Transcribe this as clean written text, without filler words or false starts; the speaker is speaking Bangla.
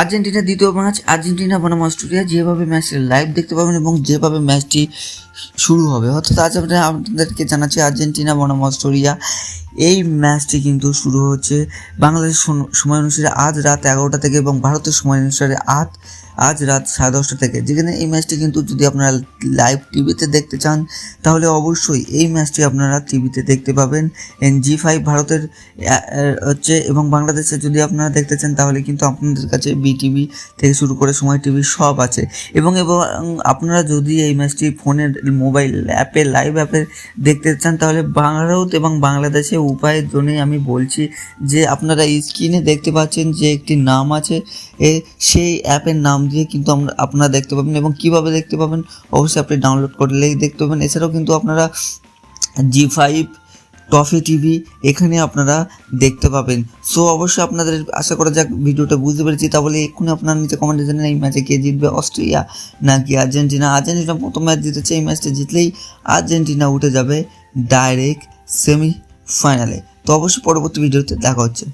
আর্জেন্টিনার দ্বিতীয় ম্যাচ আর্জেন্টিনা বনাম অস্ট্রেলিয়া, যেভাবে ম্যাচটি লাইভ দেখতে পাবেন এবং যেভাবে ম্যাচটি শুরু হবে, অর্থাৎ আজ আপনাদেরকে জানাচ্ছি আর্জেন্টিনা বনাম অস্ট্রেলিয়া এই ম্যাচটি কিন্তু শুরু হচ্ছে বাংলাদেশ সময় অনুসারে আজ রাত 11টা থেকে এবং ভারতের সময় অনুসারে আজ রাত 10:30 থেকে। যেখানে এই ম্যাচটি কিন্তু যদি আপনারা লাইভ টিভিতে দেখতে চান তাহলে অবশ্যই এই ম্যাচটি আপনারা টিভিতে দেখতে পাবেন G5 ভারতের হচ্ছে, এবং বাংলাদেশে যদি আপনারা দেখতে চান তাহলে কিন্তু আপনাদের কাছে BTV থেকে শুরু করে সময় টিভি সব আছে। এবং আপনারা যদি এই ম্যাচটি ফোনের মোবাইল অ্যাপে লাইভ অ্যাপে দেখতে চান তাহলে ভারত এবং বাংলাদেশে উভয়ের জন্যই আমি বলছি যে আপনারা স্ক্রিনে দেখতে পাচ্ছেন যে একটি নাম আছে, সেই অ্যাপের নাম দিয়ে কিন্তু আপনারা দেখতে পাবেন। এবং কিভাবে দেখতে পাবেন অবশ্যই আপনি ডাউনলোড করলেই দেখতে পাবেন। এছাড়াও কিন্তু আপনারা G5 টফি টিভি এখানে আপনারা দেখতে পাবেন। সো অবশ্যই আপনাদের আশা করা যাক ভিডিওটা বুঝতে পেরেছি। তাহলে এক্ষুনি আপনারা নিচে কমেন্টে জানেন এই ম্যাচে কে জিতবে, অস্ট্রেলিয়া নাকি আর্জেন্টিনা। আর্জেন্টিনা প্রথম ম্যাচ জিতেছে, এই ম্যাচটা জিতলেই আর্জেন্টিনা উঠে যাবে ডাইরেক্ট সেমিফাইনালে। তো অবশ্যই পরবর্তী ভিডিওতে দেখা হচ্ছে।